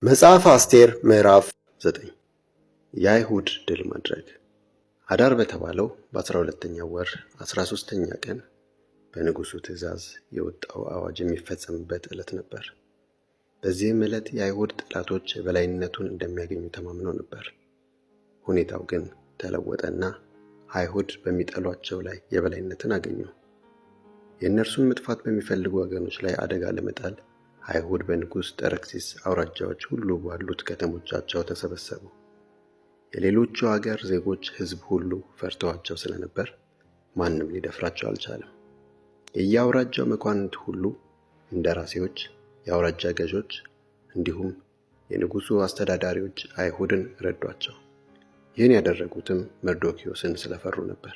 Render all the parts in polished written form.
መጽሐፈ አስቴር ምዕራፍ 9 የአይሁድ ድል ማድረግ። አዳር በተባለው በ12ኛው ወር 13ኛ ቀን በንጉሡ ትእዛዝ የወጣው አዋጅ የሚፈጸምበት ዕለት ነበር። በዚህም ዕለት የአይሁድ ጠላቶች የበላይነቱን እንደሚያገኙ ተማምነው ነበር። ሁኔታው ግን ተለወጠና አይሁድ በሚጠሏቸው ላይ የበላይነትን አገኙ። የእነርሱን መጥፋት በሚፈልጉ ወገኖች ላይ አደጋ ለመጣል አይሁድ በንጉሥ ጠረክሲስ አውራጃዎች ሁሉ ባሉት ከተሞቻቸው ተሰበሰቡ። የሌሎቹ አገር ዜጎች ሕዝብ ሁሉ ፈርተዋቸው ስለነበር ማንም ሊደፍራቸው አልቻለም። የየአውራጃው መኳንንት ሁሉ፣ እንደራሴዎች፣ የአውራጃ ገዦች እንዲሁም የንጉሡ አስተዳዳሪዎች አይሁድን ረዷቸው። ይህን ያደረጉትም መርዶክዮስን ስለፈሩ ነበር።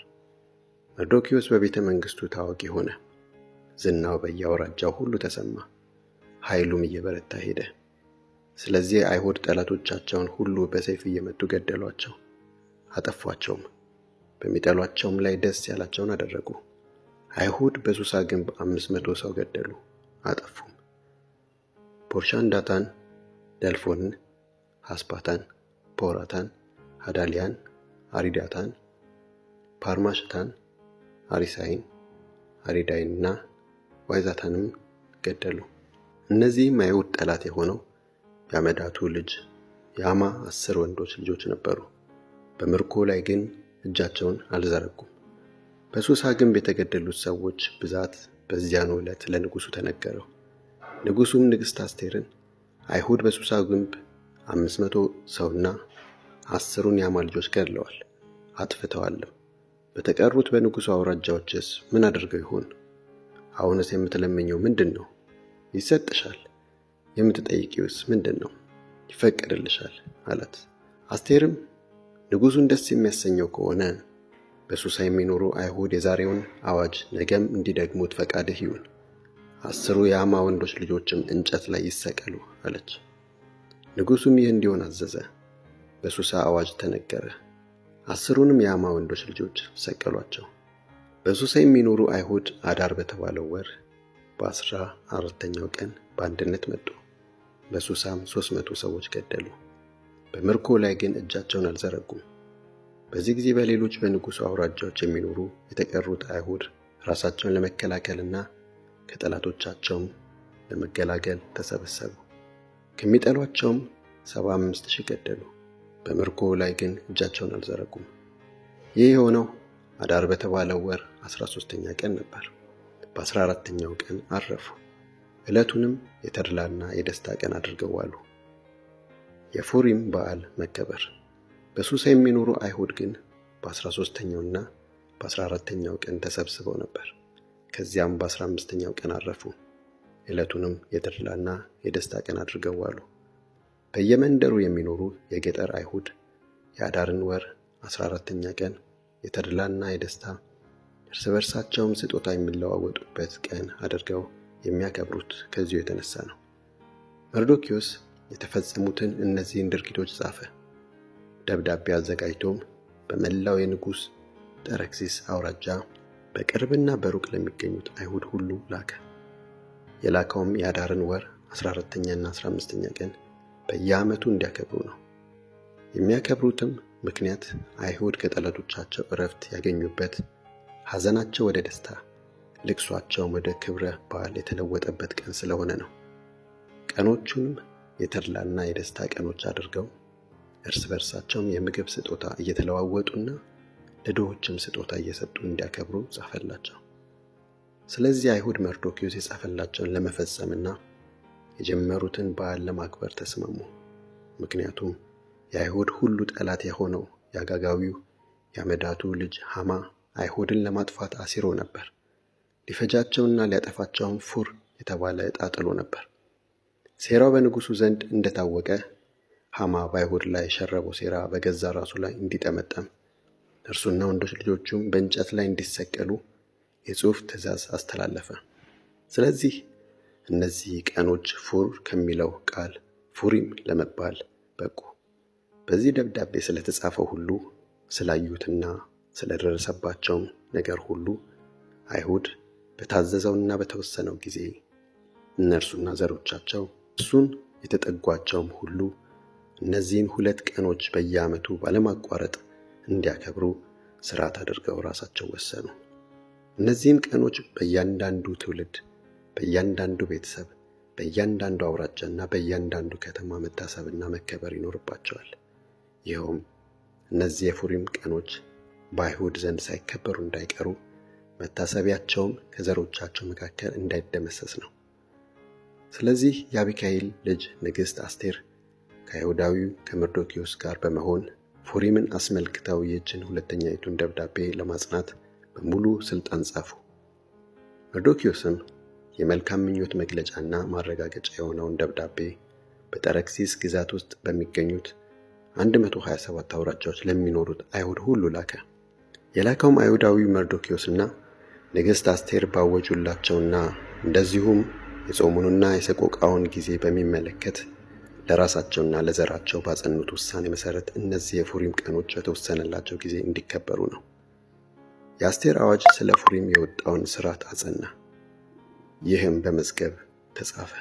መርዶክዮስ በቤተ መንግሥቱ ታዋቂ ሆነ። ዝናው በየአውራጃው ሁሉ ተሰማ። ኃይሉም እየበረታ ሄደ። ስለዚህ አይሁድ ጠላቶቻቸውን ሁሉ በሰይፍ እየመቱ ገደሏቸው፣ አጠፏቸውም። በሚጠሏቸውም ላይ ደስ ያላቸውን አደረጉ። አይሁድ በሱሳ ግንብ 500 ሰው ገደሉ፣ አጠፉም። ፖርሻንዳታን፣ ደልፎንን፣ አስፓታን፣ ፖራታን፣ አዳሊያን፣ አሪዳታን፣ ፓርማሽታን፣ አሪሳይን፣ አሪዳይንና ዋይዛታንም ገደሉ። እነዚህም አይሁድ ጠላት የሆነው የአመዳቱ ልጅ የአማ 10 ወንዶች ልጆች ነበሩ። በምርኮ ላይ ግን እጃቸውን አልዘረጉም። በሱሳ ግንብ የተገደሉት ሰዎች ብዛት በዚያኑ ዕለት ለንጉሡ ተነገረው። ንጉሡም ንግሥት አስቴርን አይሁድ በሱሳ ግንብ 500 ሰውና 10ን የአማ ልጆች ገድለዋል፣ አጥፍተዋልም። በተቀሩት በንጉሡ አውራጃዎችስ ምን አድርገው ይሆን? አሁንስ የምትለምኘው ምንድን ነው? ይሰጥሻል። የምትጠይቂውስ ምንድን ነው? ይፈቀድልሻል አላት። አስቴርም ንጉሡን ደስ የሚያሰኘው ከሆነ በሱሳ የሚኖሩ አይሁድ የዛሬውን አዋጅ ነገም እንዲደግሙት ፈቃድህ ይሁን፣ 10 የአማ ወንዶች ልጆችም እንጨት ላይ ይሰቀሉ አለች። ንጉሡም ይህ እንዲሆን አዘዘ። በሱሳ አዋጅ ተነገረ። 10ንም የአማ ወንዶች ልጆች ሰቀሏቸው። በሱሳ የሚኖሩ አይሁድ አዳር በተባለው ወር በ14ኛው ቀን በአንድነት መጡ። በሱሳም 300 ሰዎች ገደሉ። በምርኮ ላይ ግን እጃቸውን አልዘረጉም። በዚህ ጊዜ በሌሎች በንጉሡ አውራጃዎች የሚኖሩ የተቀሩት አይሁድ ራሳቸውን ለመከላከልና ከጠላቶቻቸውም ለመገላገል ተሰበሰቡ። ከሚጠሏቸውም 75,000 ገደሉ። በምርኮ ላይ ግን እጃቸውን አልዘረጉም። ይህ የሆነው አዳር በተባለው ወር 13ኛ ቀን ነበር። በ14ኛው ቀን አረፉ። ዕለቱንም የተድላና የደስታ ቀን አድርገው ዋሉ። የፉሪም በዓል መከበር። በሱሳ የሚኖሩ አይሁድ ግን በ13ኛውና በ14ኛው ቀን ተሰብስበው ነበር። ከዚያም በ15ኛው ቀን አረፉ። ዕለቱንም የተድላና የደስታ ቀን አድርገው ዋሉ። በየመንደሩ የሚኖሩ የገጠር አይሁድ የአዳርን ወር 14ኛ ቀን የተድላና የደስታ እርስ በርሳቸውም ስጦታ የሚለዋወጡበት ቀን አድርገው የሚያከብሩት ከዚሁ የተነሳ ነው። መርዶክዮስ የተፈጸሙትን እነዚህን ድርጊቶች ጻፈ። ደብዳቤ አዘጋጅቶም በመላው የንጉሥ ጠረክሲስ አውራጃ በቅርብና በሩቅ ለሚገኙት አይሁድ ሁሉ ላከ። የላከውም የአዳርን ወር 14ኛና 15ኛ ቀን በየዓመቱ እንዲያከብሩ ነው። የሚያከብሩትም ምክንያት አይሁድ ከጠላቶቻቸው ዕረፍት ያገኙበት፣ ሐዘናቸው ወደ ደስታ፣ ልቅሷቸውም ወደ ክብረ በዓል የተለወጠበት ቀን ስለሆነ ነው። ቀኖቹንም የተድላና የደስታ ቀኖች አድርገው እርስ በርሳቸውም የምግብ ስጦታ እየተለዋወጡና ለድሆችም ስጦታ እየሰጡ እንዲያከብሩ ጻፈላቸው። ስለዚህ አይሁድ መርዶክዮስ የጻፈላቸውን ለመፈጸምና የጀመሩትን በዓል ለማክበር ተስማሙ። ምክንያቱም የአይሁድ ሁሉ ጠላት የሆነው የአጋጋዊው የአመዳቱ ልጅ ሐማ አይሁድን ለማጥፋት አሲሮ ነበር። ሊፈጃቸውና ሊያጠፋቸውም ፉር የተባለ ዕጣ ጥሎ ነበር። ሴራው በንጉሡ ዘንድ እንደታወቀ ሐማ በአይሁድ ላይ ሸረበው ሴራ በገዛ ራሱ ላይ እንዲጠመጠም እርሱና ወንዶች ልጆቹም በእንጨት ላይ እንዲሰቀሉ የጽሑፍ ትእዛዝ አስተላለፈ። ስለዚህ እነዚህ ቀኖች ፉር ከሚለው ቃል ፉሪም ለመባል በቁ። በዚህ ደብዳቤ ስለተጻፈው ሁሉ፣ ስላዩትና ስለደረሰባቸውም ነገር ሁሉ አይሁድ በታዘዘውና በተወሰነው ጊዜ እነርሱና ዘሮቻቸው እሱን የተጠጓቸውም ሁሉ እነዚህን 2 ቀኖች በየዓመቱ ባለማቋረጥ እንዲያከብሩ ሥርዓት አድርገው ራሳቸው ወሰኑ። እነዚህን ቀኖች በእያንዳንዱ ትውልድ፣ በእያንዳንዱ ቤተሰብ፣ በእያንዳንዱ አውራጃና በእያንዳንዱ ከተማ መታሰብና መከበር ይኖርባቸዋል። ይኸውም እነዚህ የፉሪም ቀኖች በአይሁድ ዘንድ ሳይከበሩ እንዳይቀሩ፣ መታሰቢያቸውም ከዘሮቻቸው መካከል እንዳይደመሰስ ነው። ስለዚህ የአቢካኢል ልጅ ንግሥት አስቴር ከአይሁዳዊው ከመርዶክዮስ ጋር በመሆን ፉሪምን አስመልክተው ይህችን ሁለተኛይቱን ደብዳቤ ለማጽናት በሙሉ ሥልጣን ጻፉ። መርዶክዮስም የመልካም ምኞት መግለጫና ማረጋገጫ የሆነውን ደብዳቤ በጠረክሲስ ግዛት ውስጥ በሚገኙት 127 አውራጃዎች ለሚኖሩት አይሁድ ሁሉ ላከ። የላከውም አይሁዳዊው መርዶክዮስና ንግሥት አስቴር ባወጁላቸውና እንደዚሁም የጾሙንና የሰቆቃውን ጊዜ በሚመለከት ለራሳቸውና ለዘራቸው ባጸኑት ውሳኔ መሠረት እነዚህ የፉሪም ቀኖች በተወሰነላቸው ጊዜ እንዲከበሩ ነው። የአስቴር አዋጅ ስለ ፉሪም የወጣውን ሥርዓት አጸና። ይህም በመዝገብ ተጻፈ።